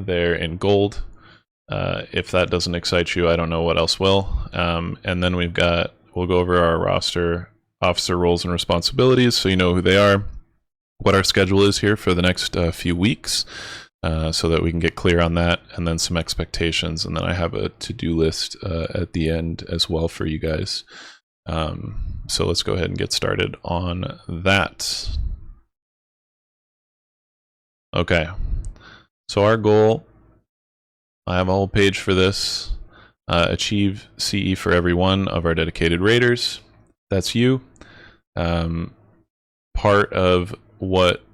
there in gold. If that doesn't excite you, I don't know what else will. And then we'll go over our roster officer roles and responsibilities so you know who they are, what our schedule is here for the next few weeks, so that we can get clear on that, and then some expectations. And then I have a to-do list at the end as well for you guys. So let's go ahead and get started on that. Okay, so our goal, I have a whole page for this. Achieve CE for every one of our dedicated raiders. That's you. Part of what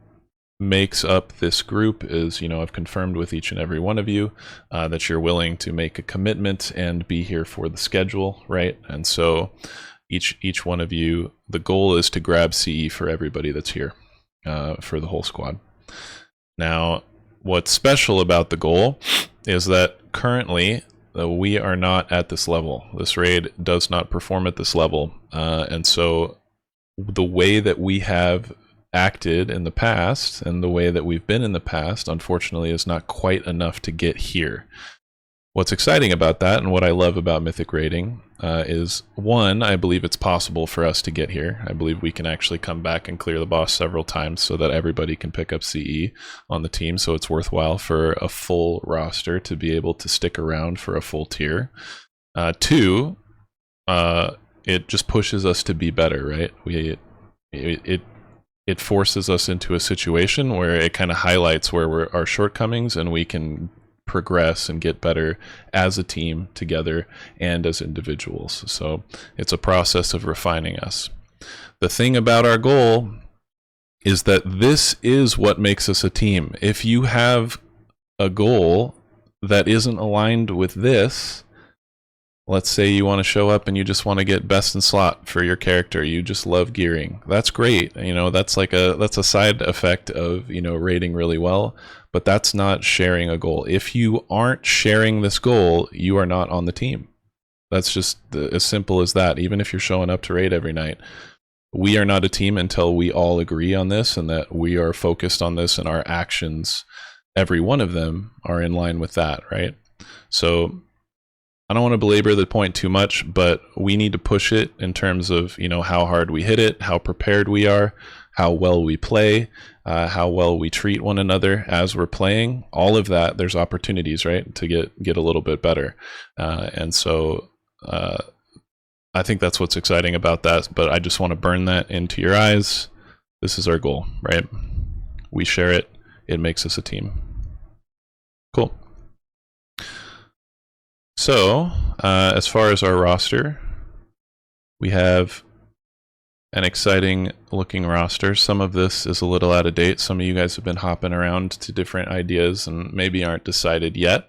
makes up this group is, I've confirmed with each and every one of you that you're willing to make a commitment and be here for the schedule, right? And so each one of you, the goal is to grab CE for everybody that's here, for the whole squad. Now, what's special about the goal is that currently we are not at this level. This raid does not perform at this level. And so the way that we have acted in the past and the way that we've been in the past, unfortunately, is not quite enough to get here. What's exciting about that, and what I love about Mythic raiding, is one, I believe it's possible for us to get here. I believe we can actually come back and clear the boss several times so that everybody can pick up CE on the team, so it's worthwhile for a full roster to be able to stick around for a full tier. Two, it just pushes us to be better, right? It forces us into a situation where it kind of highlights where our shortcomings, and we can progress and get better as a team together and as individuals. So it's a process of refining us. The thing about our goal is that this is what makes us a team. If you have a goal that isn't aligned with this, let's say you want to show up and you just want to get best in slot for your character, you just love gearing, that's great. That's a side effect of rating really well, but that's not sharing a goal. If you aren't sharing this goal, you are not on the team. That's just as simple as that. Even if you're showing up to raid every night, we are not a team until we all agree on this and that we are focused on this, and our actions, every one of them, are in line with that, right? So I don't want to belabor the point too much, but we need to push it in terms of, how hard we hit it, how prepared we are, how well we play, how well we treat one another as we're playing. All of that, there's opportunities, right, to get a little bit better. And so I think that's what's exciting about that, but I just want to burn that into your eyes. This is our goal, right? We share it. It makes us a team. Cool. So, as far as our roster, we have an exciting looking roster. Some of this is a little out of date. Some of you guys have been hopping around to different ideas and maybe aren't decided yet.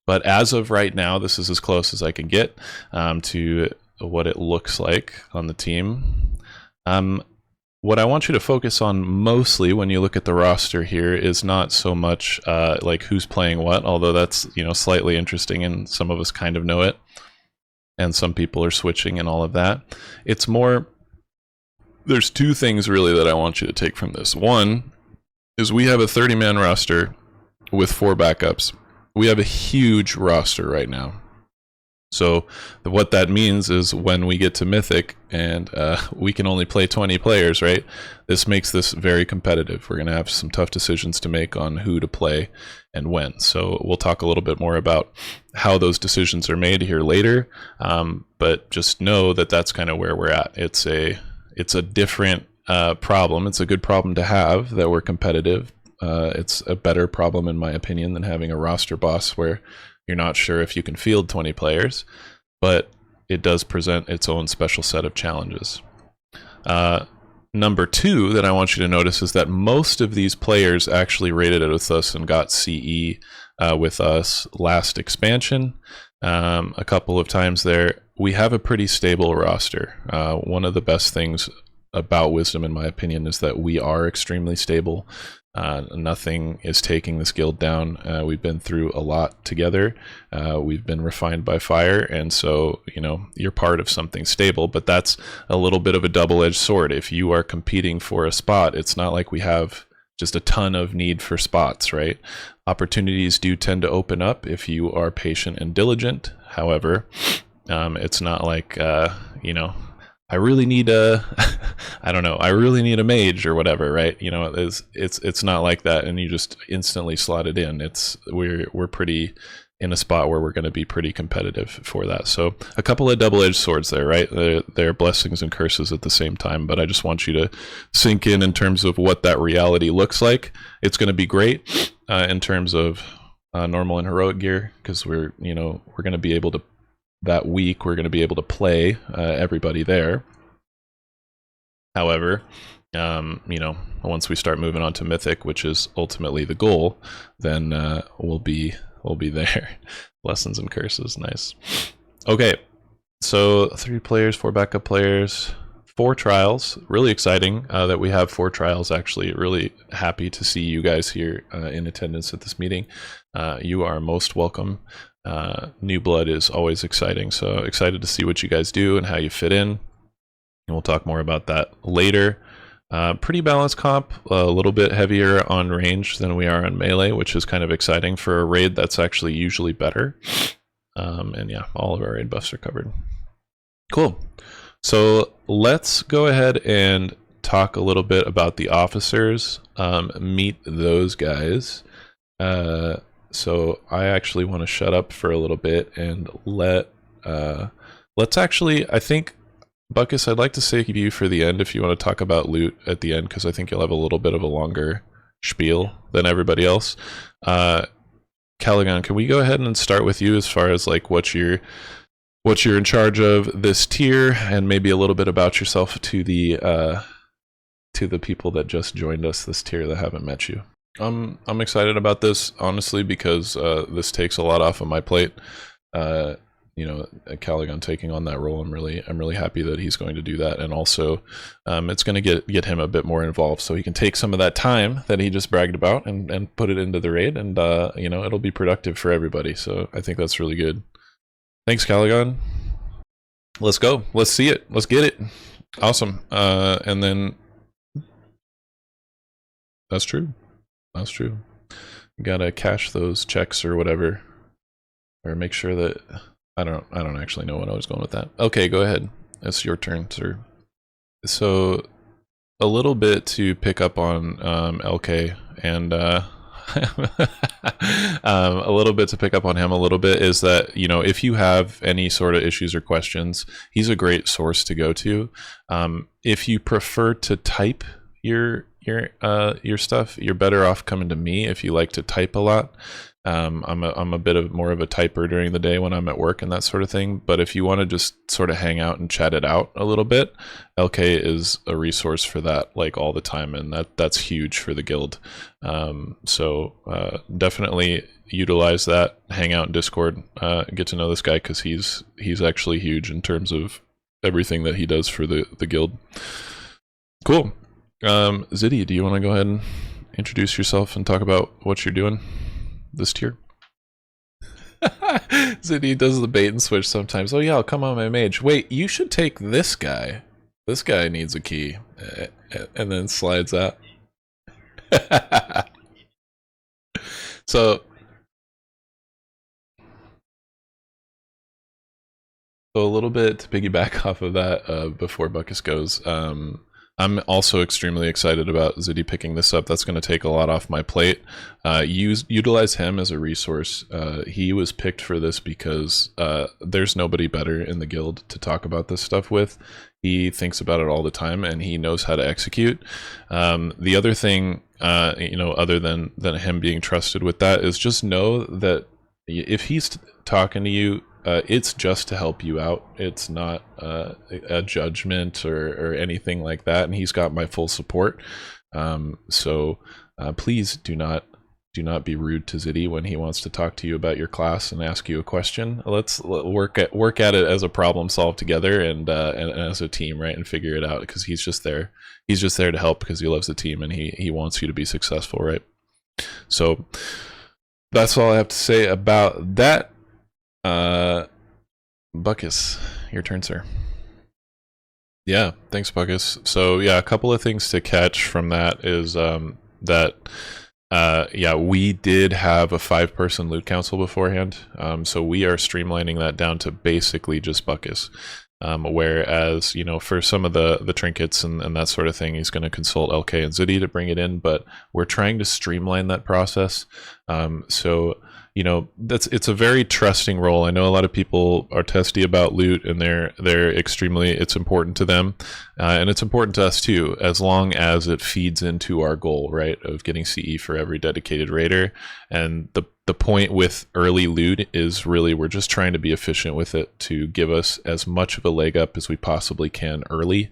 But as of right now, this is as close as I can get to what it looks like on the team. What I want you to focus on mostly when you look at the roster here is not so much like who's playing what, although that's slightly interesting and some of us kind of know it, and some people are switching and all of that. It's more, there's two things really that I want you to take from this. One is we have a 30-man roster with 4 backups. We have a huge roster right now. So what that means is when we get to Mythic and we can only play 20 players, right? This makes this very competitive. We're going to have some tough decisions to make on who to play and when. So we'll talk a little bit more about how those decisions are made here later. But just know that that's kind of where we're at. It's a different problem. It's a good problem to have that we're competitive. It's a better problem, in my opinion, than having a roster boss where you're not sure if you can field 20 players, but it does present its own special set of challenges. Number 2 that I want you to notice is that most of these players actually rated it with us and got CE with us last expansion. A couple of times there. We have a pretty stable roster. One of the best things about Wisdom, in my opinion, is that we are extremely stable. Nothing is taking this guild down. We've been through a lot together. We've been refined by fire, and so you're part of something stable, but that's a little bit of a double-edged sword. If you are competing for a spot, it's not like we have just a ton of need for spots, right? Opportunities do tend to open up if you are patient and diligent. However, it's not like, you know, I really need a, I don't know, I really need a mage or whatever, right? You know, it's not like that, and you just instantly slot it in. We're pretty in a spot where we're going to be pretty competitive for that. So a couple of double-edged swords there, right? They're blessings and curses at the same time, but I just want you to sink in terms of what that reality looks like. It's going to be great in terms of normal and heroic gear, because we're going to be able to, that week, we're going to be able to play everybody there. However, you know, once we start moving on to Mythic, which is ultimately the goal, then we'll be there. Lessons and curses, nice. Okay, so 3 players, 4 backup players, 4 trials. Really exciting that we have 4 trials, actually. Really happy to see you guys here in attendance at this meeting. You are most welcome. New blood is always exciting, so excited to see what you guys do and how you fit in. And we'll talk more about that later. Pretty balanced comp, a little bit heavier on range than we are on melee, which is kind of exciting for a raid that's actually usually better. And yeah, all of our raid buffs are covered. Cool. So let's go ahead and talk a little bit about the officers, meet those guys. So I actually want to shut up for a little bit and let's actually, I think, Buckus, I'd like to save you for the end if you want to talk about loot at the end, because I think you'll have a little bit of a longer spiel than everybody else. Caligon, can we go ahead and start with you as far as like what you're in charge of this tier, and maybe a little bit about yourself to the people that just joined us this tier that haven't met you. I'm excited about this, honestly, because this takes a lot off of my plate. You know, Caligon taking on that role, I'm really happy that he's going to do that, and also it's going to get him a bit more involved, so he can take some of that time that he just bragged about and put it into the raid, and you know, it'll be productive for everybody. So I think that's really good. Thanks, Caligon. Let's go. Let's see it. Let's get it. Awesome. And then that's true. That's true. You gotta cash those checks or whatever, or make sure that. I don't actually know what I was going with that. Okay, go ahead. It's your turn, sir. So, a little bit to pick up on LK, and a little bit to pick up on him a little bit is that, you know, if you have any sort of issues or questions, he's a great source to go to. If you prefer to type your stuff, you're better off coming to me if you like to type a lot. I'm a bit of more of a typer during the day when I'm at work and that sort of thing. But if you want to just sort of hang out and chat it out a little bit, LK is a resource for that, like all the time, and that's huge for the guild. So definitely utilize that. Hang out in Discord, get to know this guy, because he's actually huge in terms of everything that he does for the guild. Cool. Ziddy, do you want to go ahead and introduce yourself and talk about what you're doing this tier? Ziddy does the bait and switch sometimes. Oh yeah, I'll come on my mage. Wait, you should take this guy. This guy needs a key. And then slides out. So a little bit to piggyback off of that before Buckus goes. I'm also extremely excited about Ziddy picking this up. That's going to take a lot off my plate. Utilize him as a resource. He was picked for this because there's nobody better in the guild to talk about this stuff with. He thinks about it all the time, and he knows how to execute. The other thing, you know, other than him being trusted with that, is just know that if he's talking to you, it's just to help you out. It's not a judgment or anything like that, and he's got my full support. So please do not be rude to Ziddy when he wants to talk to you about your class and ask you a question. Let's work at it as a problem solve together, and as a team, right, and figure it out, because he's just there. He's just there to help because he loves the team, and he wants you to be successful, right? So that's all I have to say about that. Buckus, your turn, sir. Yeah, thanks, Buckus. So yeah, a couple of things to catch from that is that yeah, we did have a 5-person loot council beforehand, so we are streamlining that down to basically just Buckus. Whereas, you know, for some of the trinkets and that sort of thing, he's going to consult LK and Ziddy to bring it in, but we're trying to streamline that process. So, you know, it's a very trusting role. I know a lot of people are testy about loot, and they're extremely, it's important to them, and it's important to us too, as long as it feeds into our goal, right, of getting CE for every dedicated raider. And the point with early loot is really we're just trying to be efficient with it to give us as much of a leg up as we possibly can early.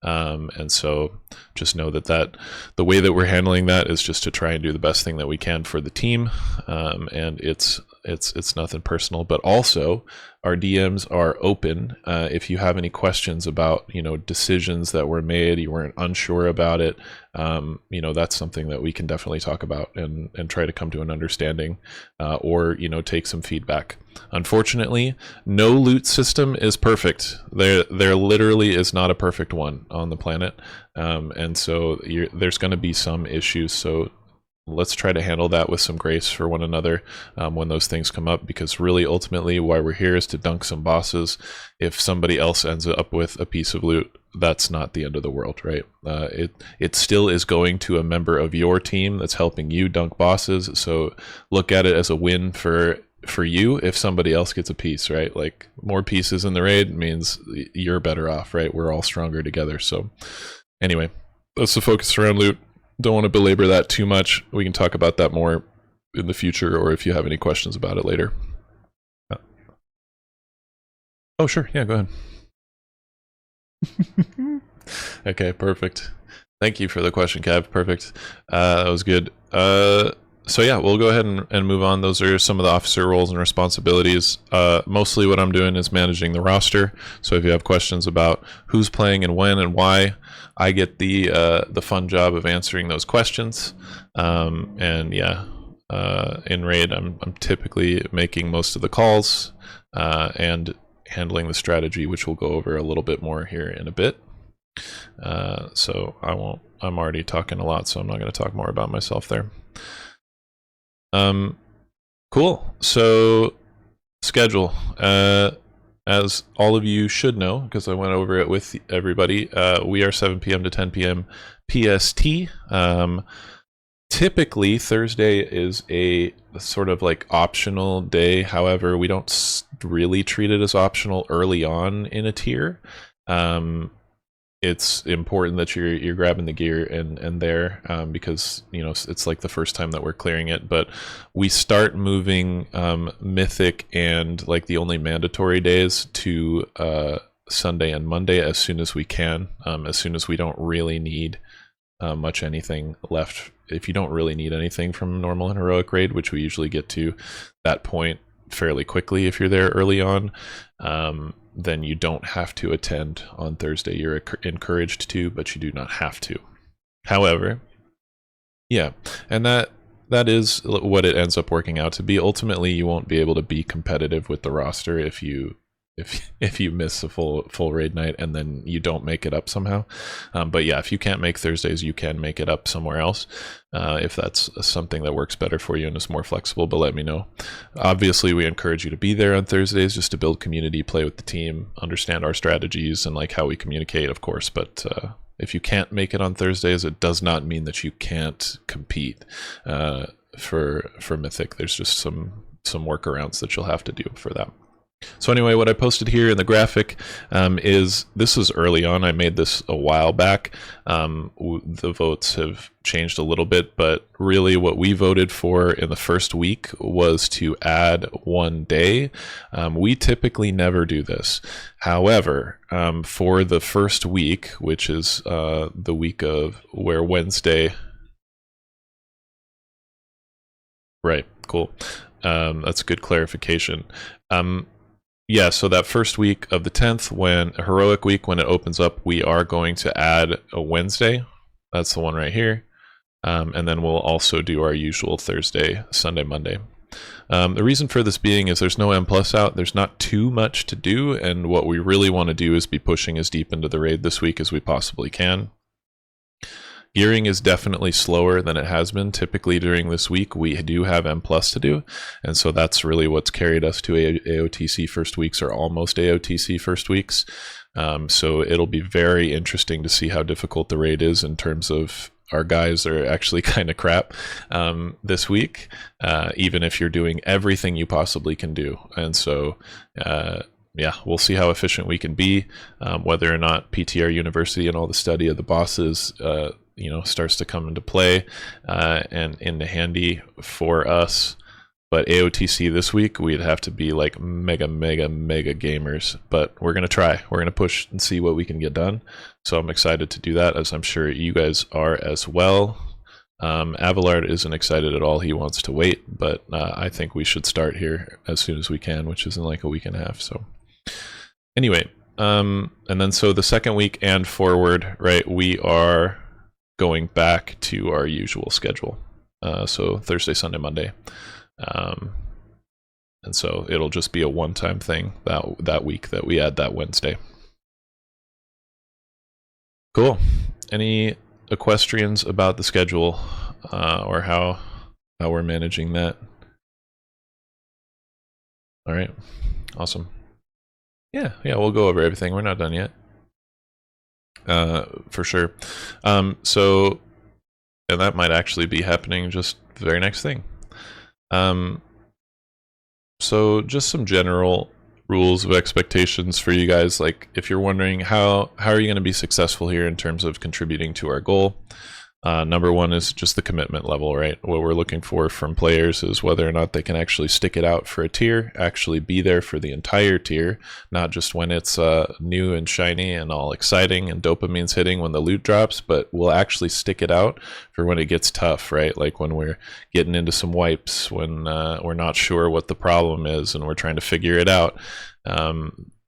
And so just know that the way that we're handling that is just to try and do the best thing that we can for the team. And it's nothing personal, but also our DMs are open. If you have any questions about, you know, decisions that were made, you weren't unsure about it, you know, that's something that we can definitely talk about and try to come to an understanding, or, you know, take some feedback. Unfortunately, no loot system is perfect. There literally is not a perfect one on the planet. And so there's going to be some issues. So let's try to handle that with some grace for one another when those things come up, because really ultimately why we're here is to dunk some bosses. If somebody else ends up with a piece of loot, that's not the end of the world, right? It still is going to a member of your team that's helping you dunk bosses. So look at it as a win for you if somebody else gets a piece, right? Like more pieces in the raid means you're better off, right? We're all stronger together. So anyway, that's the focus around loot. Don't want to belabor that too much. We can talk about that more in the future, or if you have any questions about it later. Oh, sure. Yeah, go ahead. Okay, perfect. Thank you for the question, Cav. Perfect. That was good. So yeah, we'll go ahead and move on. Those are some of the officer roles and responsibilities. Mostly what I'm doing is managing the roster. So if you have questions about who's playing and when and why, I get the fun job of answering those questions. And yeah, in raid, I'm typically making most of the calls and handling the strategy, which we'll go over a little bit more here in a bit. So I'm already talking a lot, so I'm not going to talk more about myself there. Cool. So schedule, as all of you should know, because I went over it with everybody, we are 7 p.m. to 10 p.m. PST. Typically Thursday is a sort of like optional day. However, we don't really treat it as optional early on in a tier. It's important that you're grabbing the gear and there, because, you know, it's like the first time that we're clearing it. But we start moving Mythic and like the only mandatory days to Sunday and Monday as soon as we can, as soon as we don't really need much anything left. If you don't really need anything from normal and heroic raid, which we usually get to that point fairly quickly if you're there early on, then you don't have to attend on Thursday. You're encouraged to, but you do not have to. However, yeah, and that is what it ends up working out to be. Ultimately, you won't be able to be competitive with the roster if you miss a full raid night and then you don't make it up somehow. But yeah, if you can't make Thursdays, you can make it up somewhere else, if that's something that works better for you and is more flexible. But let me know. Obviously, we encourage you to be there on Thursdays just to build community, play with the team, understand our strategies and like how we communicate, of course. But if you can't make it on Thursdays, it does not mean that you can't compete for Mythic. There's just some workarounds that you'll have to do for that. So anyway, what I posted here in the graphic is, this is early on. I made this a while back. The votes have changed a little bit, but really what we voted for in the first week was to add 1 day. We typically never do this. However, for the first week, which is the week of where Wednesday... Right, cool. That's a good clarification. Yeah, so that first week of the 10th, when a heroic week, when it opens up, we are going to add a Wednesday. That's the one right here. And then we'll also do our usual Thursday, Sunday, Monday. The reason for this being is there's no M+ out. There's not too much to do. And what we really want to do is be pushing as deep into the raid this week as we possibly can. Gearing is definitely slower than it has been. Typically during this week, we do have M plus to do. And so that's really what's carried us to AOTC first weeks, or almost AOTC first weeks. So it'll be very interesting to see how difficult the raid is in terms of our guys are actually kind of crap this week, even if you're doing everything you possibly can do. And so, yeah, we'll see how efficient we can be, whether or not PTR University and all the study of the bosses, starts to come into play and into handy for us. But AOTC this week, we'd have to be like mega gamers. But we're going to try. We're going to push and see what we can get done. So I'm excited to do that, as I'm sure you guys are as well. Abelard isn't excited at all. He wants to wait. But I think we should start here as soon as we can, which is in like a week and a half. So anyway, and then so the second week and forward, right, we are going back to our usual schedule. So Thursday, Sunday, Monday. And so it'll just be a one-time thing that week that we add that Wednesday. Cool. Any equestrians about the schedule or how we're managing that? All right. Awesome. Yeah, we'll go over everything. We're not done yet. For sure. So, and that might actually be happening just the very next thing. So just some general rules of expectations for you guys. Like, if you're wondering how are you going to be successful here in terms of contributing to our goal, number one is just the commitment level, right? What we're looking for from players is whether or not they can actually stick it out for a tier, actually be there for the entire tier, not just when it's new and shiny and all exciting and dopamine's hitting when the loot drops, but we'll actually stick it out for when it gets tough, right? Like when we're getting into some wipes, when we're not sure what the problem is and we're trying to figure it out.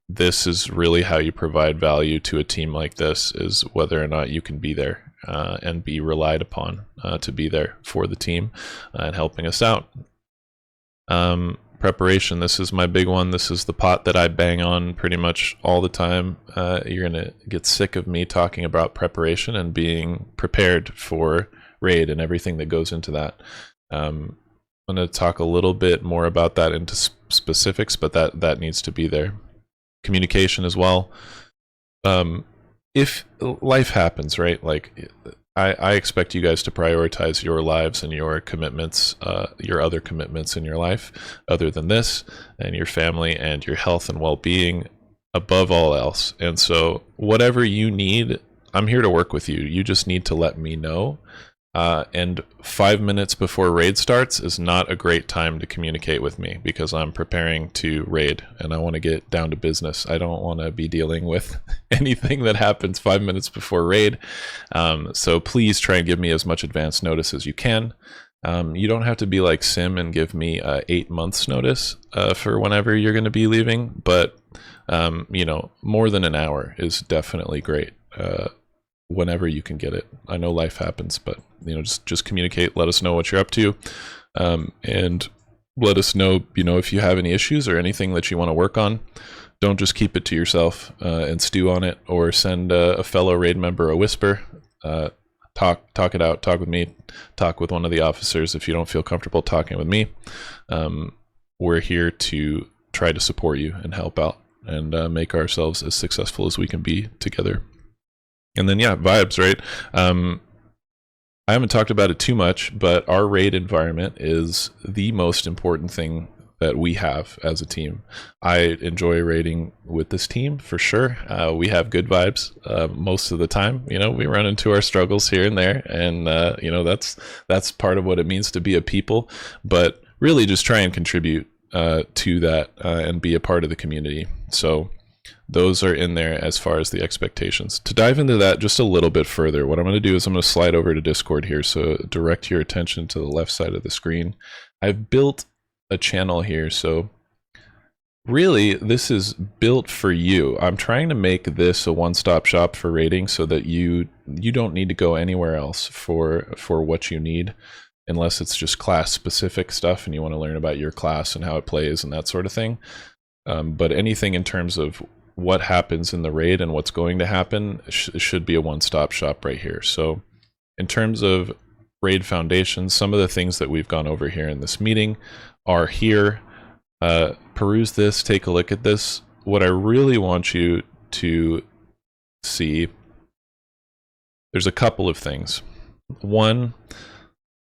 This is really how you provide value to a team like this, is whether or not you can be there and be relied upon to be there for the team and helping us out. Preparation, this is my big one. This is the pot that I bang on pretty much all the time. You're going to get sick of me talking about preparation and being prepared for raid and everything that goes into that. I'm going to talk a little bit more about that into specifics, but that needs to be there. Communication as well. If life happens, right? Like, I expect you guys to prioritize your lives and your commitments, your other commitments in your life, other than this, and your family and your health and well-being above all else. And so whatever you need, I'm here to work with you. You just need to let me know. And 5 minutes before raid starts is not a great time to communicate with me, because I'm preparing to raid and I want to get down to business. I don't want to be dealing with anything that happens 5 minutes before raid. So please try and give me as much advance notice as you can. You don't have to be like Sim and give me 8 months notice for whenever you're going to be leaving, but more than an hour is definitely great. Whenever you can get it. I know life happens, but just communicate. Let us know what you're up to, and let us know if you have any issues or anything that you want to work on. Don't just keep it to yourself and stew on it, or send a fellow raid member a whisper. Talk it out. Talk with me. Talk with one of the officers if you don't feel comfortable talking with me. We're here to try to support you and help out and make ourselves as successful as we can be together. And then, yeah, vibes, right? I haven't talked about it too much, but our raid environment is the most important thing that we have as a team. I enjoy raiding with this team for sure. We have good vibes most of the time. We run into our struggles here and there, and that's part of what it means to be a people. But really, just try and contribute to that and be a part of the community. So those are in there as far as the expectations. To dive into that just a little bit further, what I'm going to do is I'm going to slide over to Discord here, so direct your attention to the left side of the screen. I've built a channel here, so really this is built for you. I'm trying to make this a one-stop shop for raiding, so that you don't need to go anywhere else for what you need, unless it's just class-specific stuff and you want to learn about your class and how it plays and that sort of thing. But anything in terms of what happens in the raid and what's going to happen should be a one-stop shop right here. So In terms of raid foundations, some of the things that we've gone over here in this meeting are here. Peruse this, take a look at this. What I really want you to see, there's a couple of things. One,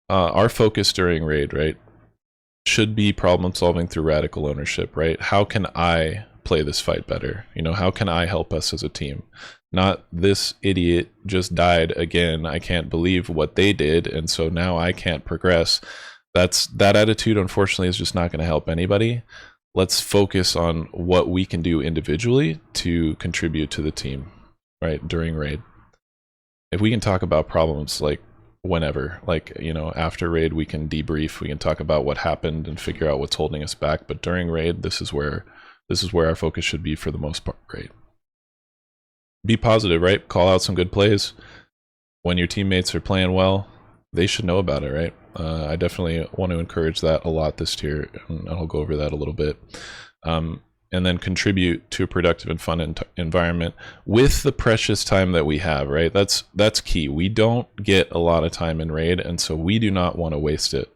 our focus during raid, right, should be problem solving through radical ownership, right? How can I play this fight better? You know, how can I help us as a team? Not this idiot just died again. I can't believe what they did, and so now I can't progress. That attitude, unfortunately, is just not going to help anybody. Let's focus on what we can do individually to contribute to the team, right, during raid. If we can talk about problems like whenever, like, you know, after raid, we can debrief, we can talk about what happened and figure out what's holding us back. But during raid, this is where our focus should be for the most part, right? Be positive, right? Call out some good plays. When your teammates are playing well, they should know about it, right? I definitely want to encourage that a lot this year, and I'll go over that a little bit. And then contribute to a productive and fun environment with the precious time that we have, right? That's key. We don't get a lot of time in raid, and so we do not want to waste it.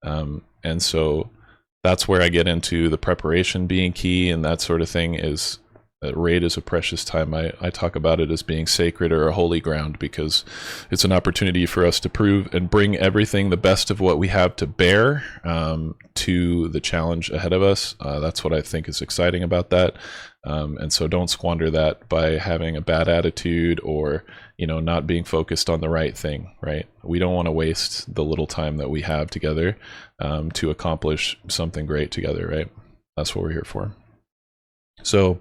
And so that's where I get into the preparation being key, and that sort of thing. Is that raid is a precious time. I talk about it as being sacred or a holy ground, because it's an opportunity for us to prove and bring everything, the best of what we have to bear, to the challenge ahead of us. That's what I think is exciting about that. And so don't squander that by having a bad attitude or, you know, not being focused on the right thing, right? We don't want to waste the little time that we have together to accomplish something great together, right? That's what we're here for. So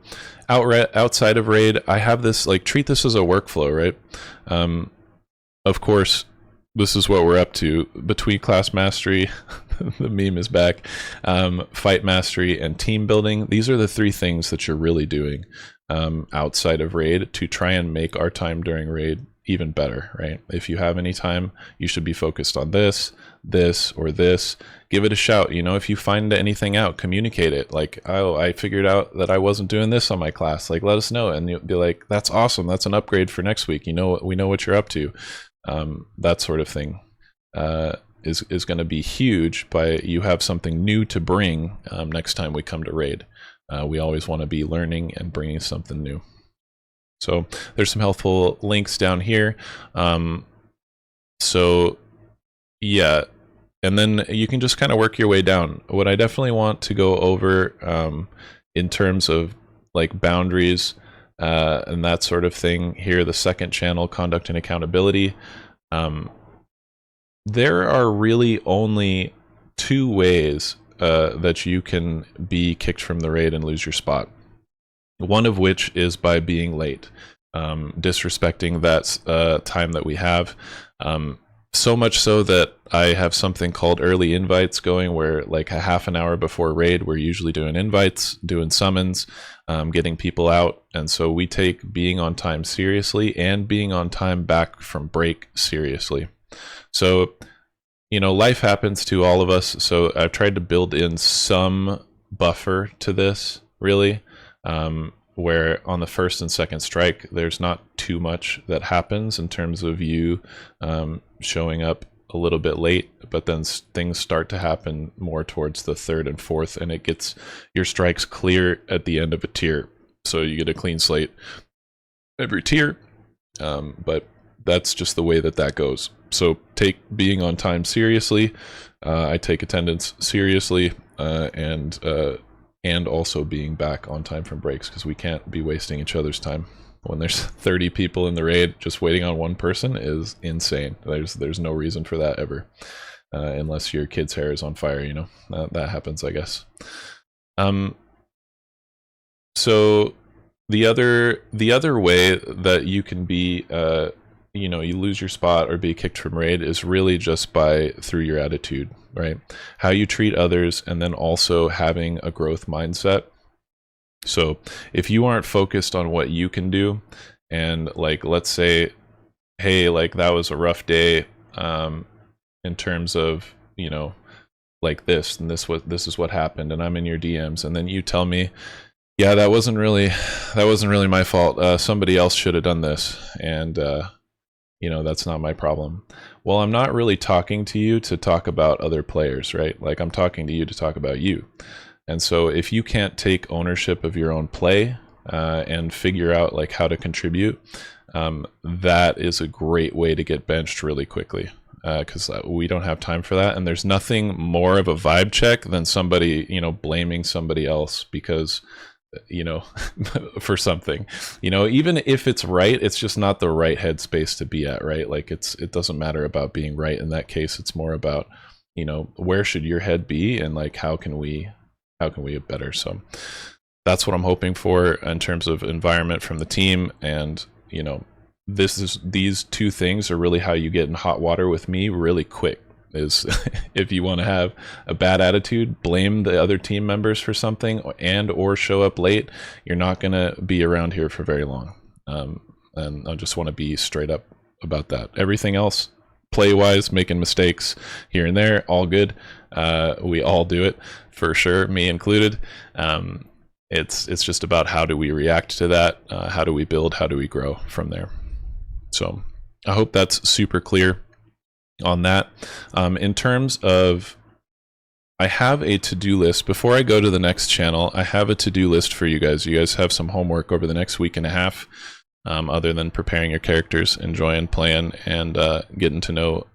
outside of raid, I have this, like, treat this as a workflow, right? Of course, this is what we're up to. Between class mastery, the meme is back, fight mastery, and team building. These are the three things that you're really doing outside of raid to try and make our time during raid even better, right? If you have any time, you should be focused on this, or this. Give it a shout. You know, if you find anything out, communicate it. Like, oh, I figured out that I wasn't doing this on my class. Like, let us know. And you'll be like, that's awesome. That's an upgrade for next week. You know, we know what you're up to. That sort of thing is going to be huge. By you have something new to bring next time we come to raid. We always want to be learning and bringing something new. So there's some helpful links down here. So yeah, and then you can just kind of work your way down. What I definitely want to go over in terms of like boundaries and that sort of thing here, the second channel, conduct and accountability. There are really only two ways that you can be kicked from the raid and lose your spot. One of which is by being late, disrespecting that time that we have. So much so that I have something called early invites going, where like a half an hour before raid, we're usually doing invites, doing summons, getting people out. And so we take being on time seriously and being on time back from break seriously. So, you know, life happens to all of us. So I've tried to build in some buffer to this, really. Where on the first and second strike, there's not too much that happens in terms of you showing up a little bit late, but then things start to happen more towards the third and fourth, and it gets your strikes clear at the end of a tier. So you get a clean slate every tier, but that's just the way that goes. So take being on time seriously. I take attendance seriously, and also being back on time from breaks, because we can't be wasting each other's time. When there's 30 people in the raid, just waiting on one person is insane. There's no reason for that ever, unless your kid's hair is on fire, you know. That happens, I guess. So the other way that you can be, you know, you lose your spot or be kicked from raid is really just through your attitude, right? How you treat others, and then also having a growth mindset. So if you aren't focused on what you can do, and like, let's say, hey, like that was a rough day in terms of, you know, like this, and this is what happened, and I'm in your DMs, and then you tell me, yeah, that wasn't really my fault. Somebody else should have done this, and That's not my problem. Well, I'm not really talking to you to talk about other players, right? Like, I'm talking to you to talk about you. And so if you can't take ownership of your own play and figure out like how to contribute, that is a great way to get benched really quickly, because we don't have time for that. And there's nothing more of a vibe check than somebody, blaming somebody else because, for something, even if it's right, it's just not the right headspace to be at, right? Like it doesn't matter about being right in that case. It's more about, where should your head be and like, how can we get better? So that's what I'm hoping for in terms of environment from the team. And, these two things are really how you get in hot water with me really quick. Is if you want to have a bad attitude, blame the other team members for something and or show up late, you're not going to be around here for very long. And I just want to be straight up about that. Everything else, play-wise, making mistakes here and there, all good. We all do it, for sure, me included. It's just about how do we react to that, how do we build, how do we grow from there. So I hope that's super clear on that. In terms of, I have a to-do list. Before I go to the next channel, I have a to-do list for you guys. You guys have some homework over the next week and a half, other than preparing your characters, enjoying playing, and getting to know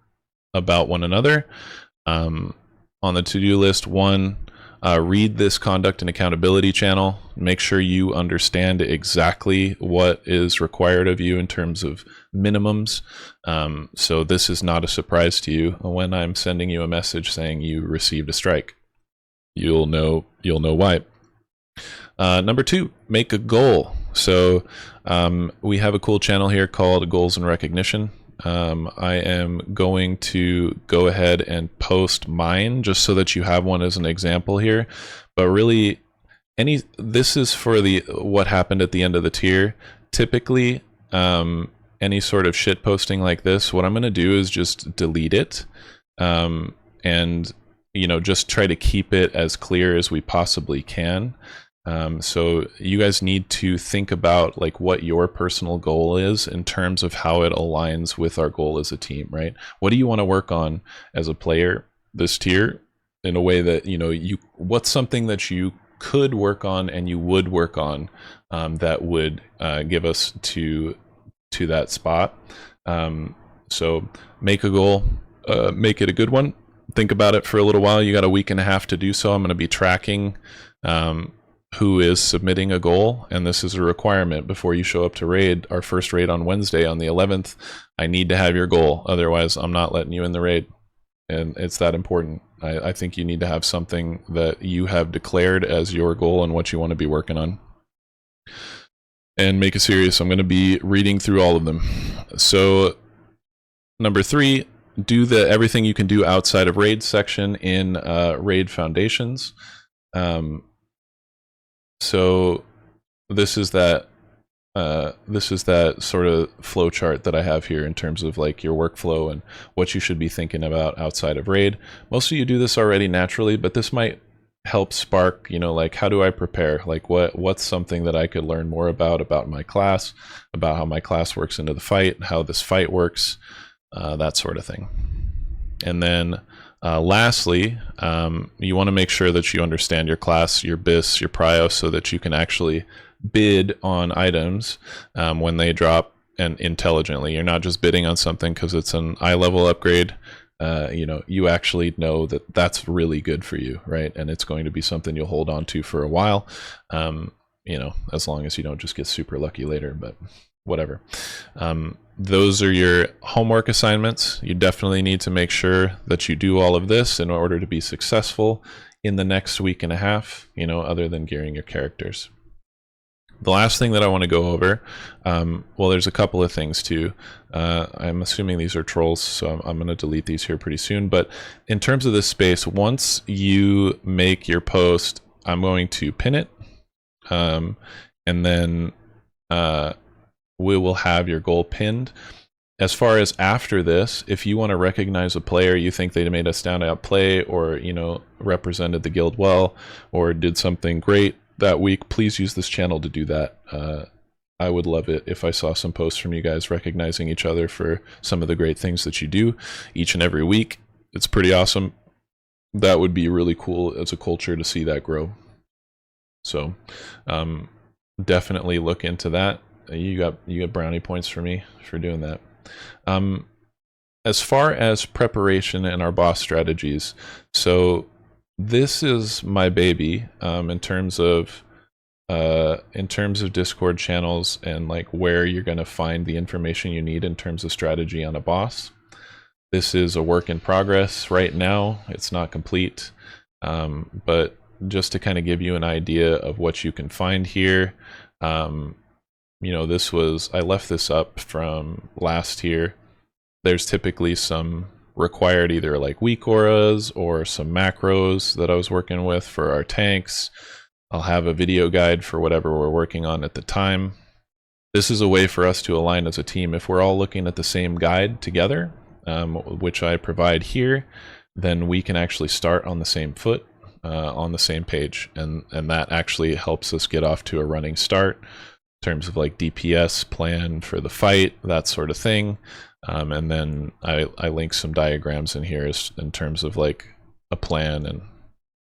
about one another. On the to-do list, one, read this conduct and accountability channel. Make sure you understand exactly what is required of you in terms of minimums. So this is not a surprise to you when I'm sending you a message saying you received a strike. You'll know why. Number 2, make a goal. So we have a cool channel here called Goals and Recognition. I am going to go ahead and post mine just so that you have one as an example here. But really, this is for what happened at the end of the tier. Typically, any sort of shit posting like this, what I'm going to do is just delete it, and just try to keep it as clear as we possibly can. So you guys need to think about like what your personal goal is in terms of how it aligns with our goal as a team, right? What do you want to work on as a player this tier in a way that, what's something that you could work on and you would work on, that would give us to that spot. So make a goal, make it a good one. Think about it for a little while. You got a week and a half to do so. I'm going to be tracking who is submitting a goal, and this is a requirement before you show up to raid. Our first raid on Wednesday on the 11th, I need to have your goal, otherwise I'm not letting you in the raid. And it's that important. I think you need to have something that you have declared as your goal and what you want to be working on. And make it serious. I'm going to be reading through all of them. So number 3, do everything you can do outside of raid section in raid foundations. So this is that sort of flow chart that I have here in terms of like your workflow and what you should be thinking about outside of raid. Most of you do this already naturally, but this might help spark, like how do I prepare? Like what's something that I could learn more about my class, about how my class works into the fight, how this fight works, that sort of thing. And then lastly, you want to make sure that you understand your class, your BIS, your prio, so that you can actually bid on items when they drop, and intelligently. You're not just bidding on something because it's an eye level upgrade. You actually know that that's really good for you, right? And it's going to be something you'll hold on to for a while, as long as you don't just get super lucky later, but whatever. Those are your homework assignments. You definitely need to make sure that you do all of this in order to be successful in the next week and a half, other than gearing your characters. The last thing that I want to go over, well, there's a couple of things too. I'm assuming these are trolls, so I'm going to delete these here pretty soon. But in terms of this space, once you make your post, I'm going to pin it, and then we will have your goal pinned. As far as after this, if you want to recognize a player you think they made a standout play, or represented the guild well, or did something great that week, please use this channel to do that. I would love it if I saw some posts from you guys recognizing each other for some of the great things that you do each and every week. It's pretty awesome. That would be really cool as a culture to see that grow. So definitely look into that. You got brownie points for me for doing that. As far as preparation and our boss strategies, so this is my baby in terms of Discord channels and like where you're going to find the information you need in terms of strategy on a boss. This is a work in progress right now. It's not complete, but just to kind of give you an idea of what you can find here. You know, I left this up from last year. There's typically some required either like weak auras or some macros that I was working with for our tanks. I'll have a video guide for whatever we're working on at the time. This is a way for us to align as a team. If we're all looking at the same guide together, which I provide here, then we can actually start on the same foot, on the same page, and that actually helps us get off to a running start in terms of like DPS plan for the fight, that sort of thing. And then I link some diagrams in here in terms of like a plan and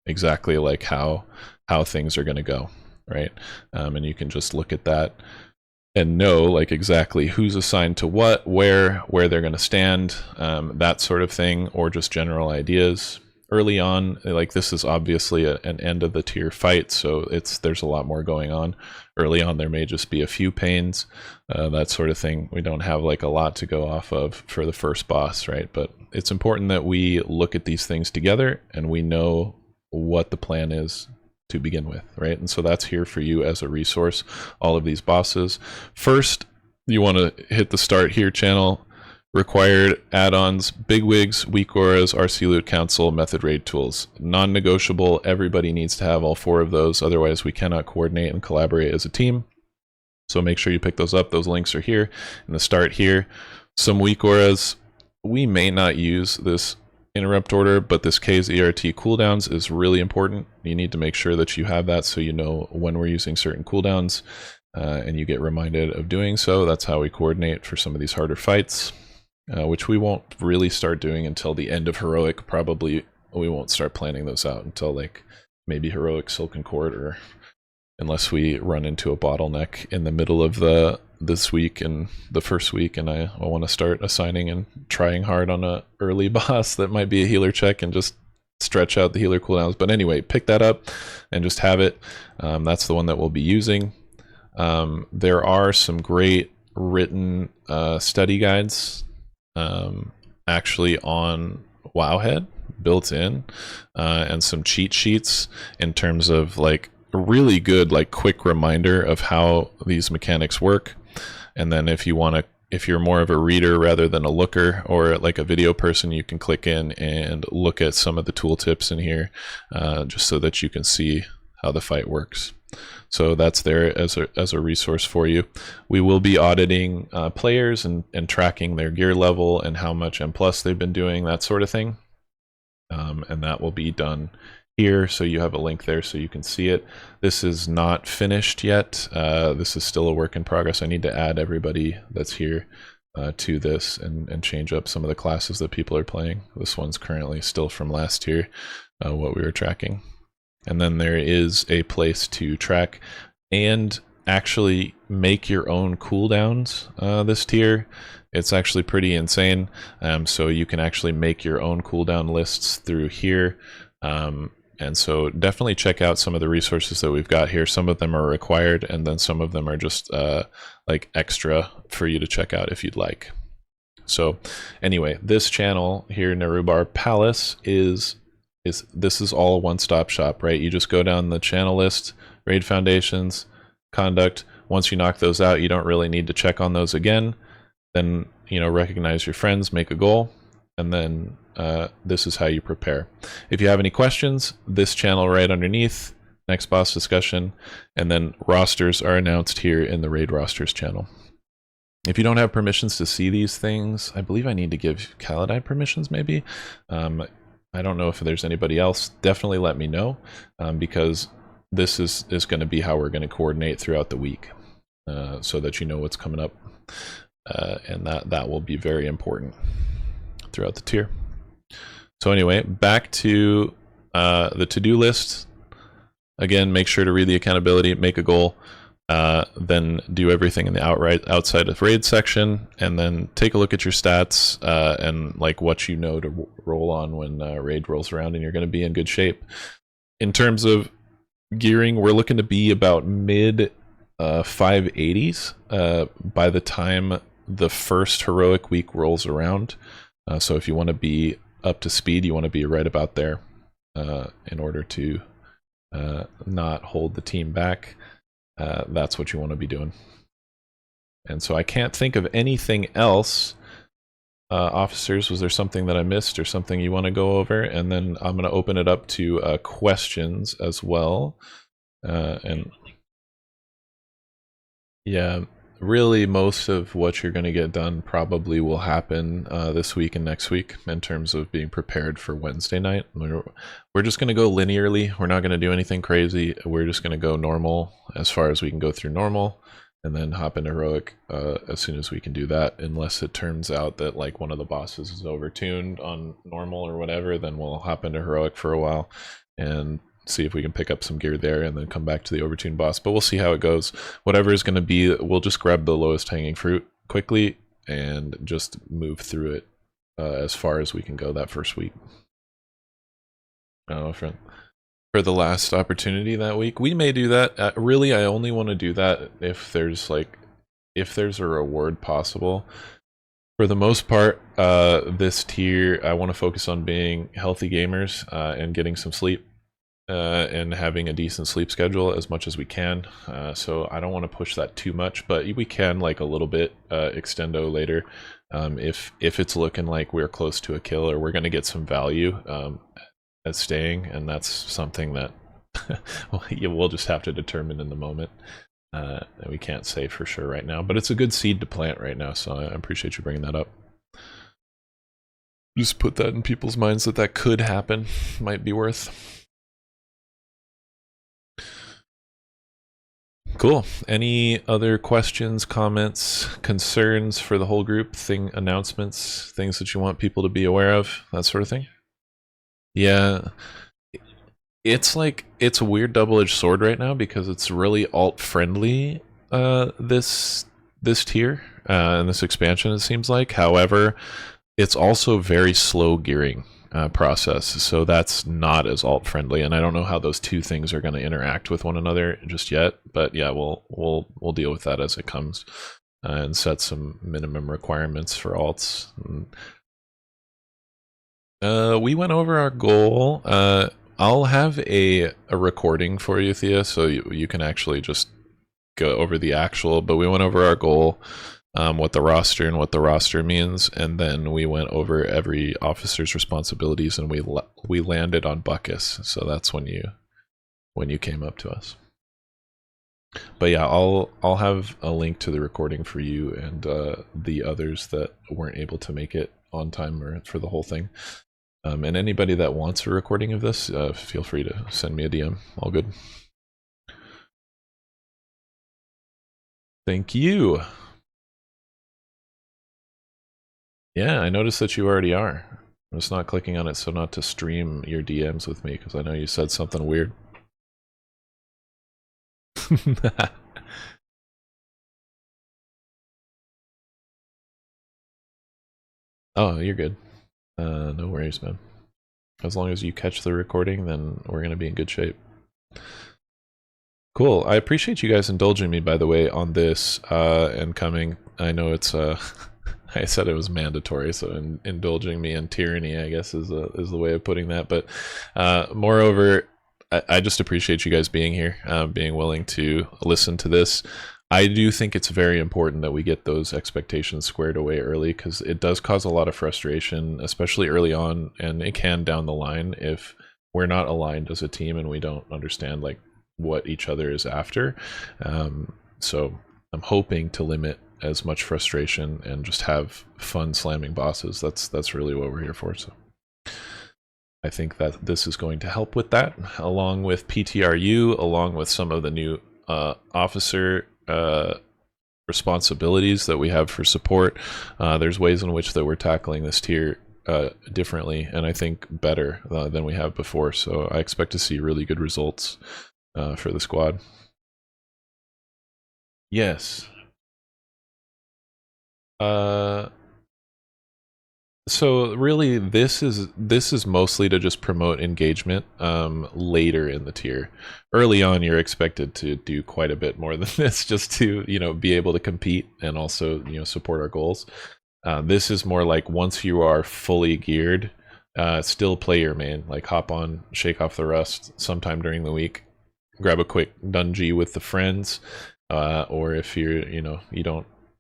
exactly like how things are going to go, right? And you can just look at that and know like exactly who's assigned to what, where they're going to stand, that sort of thing, or just general ideas. Early on, like this is obviously an end of the tier fight, so there's a lot more going on. Early on, there may just be a few pains, that sort of thing. We don't have like a lot to go off of for the first boss, right? But it's important that we look at these things together and we know what the plan is to begin with, right? And so that's here for you as a resource, all of these bosses. First, you want to hit the start here channel. Required add-ons: bigwigs, weak auras, RC loot council, method raid tools. Non-negotiable, everybody needs to have all 4 of those, otherwise we cannot coordinate and collaborate as a team. So make sure you pick those up. Those links are here in the start here. Some weak auras, we may not use this interrupt order, but this K's ERT cooldowns is really important. You need to make sure that you have that so you know when we're using certain cooldowns, and you get reminded of doing so. That's how we coordinate for some of these harder fights. Which we won't really start doing until the end of Heroic. Probably we won't start planning those out until like maybe Heroic Silken Cord, or unless we run into a bottleneck in the middle of this week and the first week, and I want to start assigning and trying hard on a early boss that might be a healer check and just stretch out the healer cooldowns. But anyway, pick that up and just have it. That's the one that we'll be using. There are some great written study guides actually on Wowhead built in, and some cheat sheets in terms of like a really good like quick reminder of how these mechanics work. And then if you're more of a reader rather than a looker, or like a video person, you can click in and look at some of the tooltips in here, just so that you can see how the fight works. So that's there as a resource for you. We will be auditing players and tracking their gear level and how much M+ they've been doing, that sort of thing. And that will be done here, so you have a link there so you can see it. This is not finished yet. This is still a work in progress. I need to add everybody that's here to this and change up some of the classes that people are playing. This one's currently still from last year, what we were tracking. And then there is a place to track and actually make your own cooldowns this tier. It's actually pretty insane. So you can actually make your own cooldown lists through here. And so definitely check out some of the resources that we've got here. Some of them are required, and then some of them are just like extra for you to check out if you'd like. So anyway, this channel here, Nerubar Palace, this is all a one-stop shop, right? You just go down the channel list, raid foundations, conduct. Once you knock those out, you don't really need to check on those again. Then, you know, recognize your friends, make a goal, and then this is how you prepare. If you have any questions, this channel right underneath, next boss discussion, and then rosters are announced here in the raid rosters channel. If you don't have permissions to see these things, I believe I need to give Khalidai permissions maybe. I don't know if there's anybody else. Definitely let me know, because this is going to be how we're going to coordinate throughout the week. so that you know what's coming up, and that will be very important throughout the tier. So anyway, back to the to-do list. Again, make sure to read the accountability, make a goal, then do everything in the outside of raid section, and then take a look at your stats and like what you know to roll on when raid rolls around, and you're going to be in good shape. In terms of gearing, we're looking to be about mid 580s by the time the first heroic week rolls around. So if you want to be up to speed, you want to be right about there in order to not hold the team back. That's what you want to be doing. And so I can't think of anything else. Officers, was there something that I missed or something you want to go over? And then I'm going to open it up to questions as well. And yeah, really most of what you're going to get done probably will happen this week and next week in terms of being prepared for Wednesday night. We're just going to go linearly. We're not going to do anything crazy. We're just going to go normal as far as we can go through normal, and then hop into heroic as soon as we can do that, unless it turns out that like one of the bosses is overtuned on normal or whatever. Then we'll hop into heroic for a while and see if we can pick up some gear there and then come back to the overtuned boss. But we'll see how it goes. Whatever is going to be, we'll just grab the lowest hanging fruit quickly and just move through it as far as we can go that first week. For the last opportunity that week, we may do that. Really, I only want to do that if there's a reward possible. For the most part, this tier, I want to focus on being healthy gamers and getting some sleep. And having a decent sleep schedule as much as we can. So I don't want to push that too much, but we can like a little bit extendo later if it's looking like we're close to a kill or we're going to get some value as staying, and that's something that we'll just have to determine in the moment. We can't say for sure right now, but it's a good seed to plant right now, so I appreciate you bringing that up. Just put that in people's minds that could happen, might be worth. Cool. Any other questions, comments, concerns for the whole group? Announcements, things that you want people to be aware of, that sort of thing? Yeah. It's a weird double-edged sword right now because it's really alt-friendly, this tier, and this expansion, it seems like. However, it's also very slow gearing process, so that's not as alt friendly, and I don't know how those two things are going to interact with one another just yet, but yeah, we'll deal with that as it comes and set some minimum requirements for alts. We went over our goal. I'll have a recording for you, Thea, so you can actually just go over the actual, but we went over our goal, what the roster and what the roster means, and then we went over every officer's responsibilities, and we landed on Buckus. So that's when you came up to us. But yeah, I'll have a link to the recording for you and the others that weren't able to make it on time or for the whole thing. And anybody that wants a recording of this, feel free to send me a DM. All good. Thank you. Yeah, I noticed that you already are. I'm just not clicking on it so not to stream your DMs with me, because I know you said something weird. Oh, you're good. No worries, man. As long as you catch the recording, then we're going to be in good shape. Cool. I appreciate you guys indulging me, by the way, on this and coming. I know it's... I said it was mandatory, so indulging me in tyranny, I guess, is the way of putting that. But moreover, I just appreciate you guys being here, being willing to listen to this. I do think it's very important that we get those expectations squared away early, because it does cause a lot of frustration, especially early on, and it can down the line if we're not aligned as a team and we don't understand like what each other is after. So I'm hoping to limit as much frustration and just have fun slamming bosses. That's really what we're here for. So I think that this is going to help with that, along with PTRU, along with some of the new officer responsibilities that we have for support. There's ways in which that we're tackling this tier differently, and I think better than we have before. So I expect to see really good results for the squad. Yes. So really, this is mostly to just promote engagement later in the tier. Early on, you're expected to do quite a bit more than this, just to be able to compete and also support our goals. This is more like once you are fully geared, still play your main. Like hop on, shake off the rust sometime during the week, grab a quick dungeon with the friends, or if you're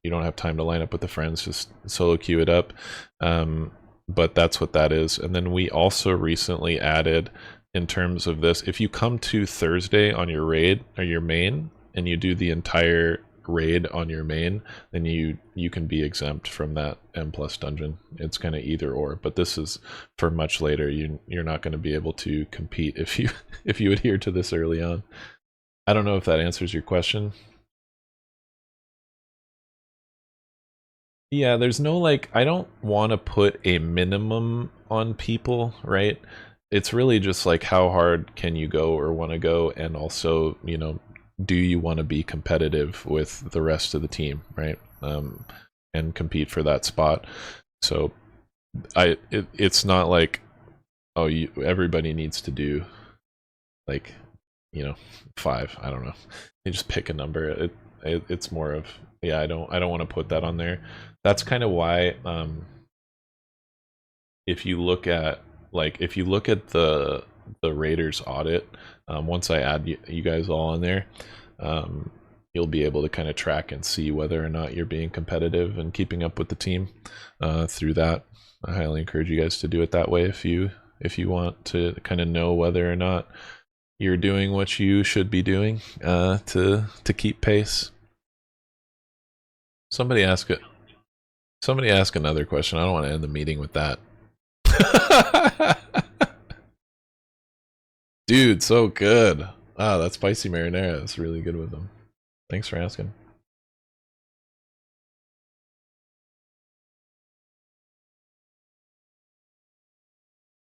you don't have time to line up with the friends, just solo queue it up. But that's what that is. And then we also recently added, in terms of this, if you come to Thursday on your raid or your main and you do the entire raid on your main, then you can be exempt from that M+ dungeon. It's kind of either or, but this is for much later. You're not going to be able to compete if you adhere to this early on. I don't know if that answers your question. Yeah, there's no like, I don't want to put a minimum on people, right? It's really just like how hard can you go or want to go, and also, do you want to be competitive with the rest of the team, right? And compete for that spot. So it's not like, oh, everybody needs to do like 5. I don't know. You just pick a number. It's more of, yeah, I don't want to put that on there. That's kind of why if you look at the Raiders audit, once I add you guys all in there, you'll be able to kind of track and see whether or not you're being competitive and keeping up with the team through that. I highly encourage you guys to do it that way if you want to kind of know whether or not you're doing what you should be doing to keep pace. Somebody ask another question. I don't want to end the meeting with that. Dude, so good. Ah, that spicy marinara is really good with them. Thanks for asking.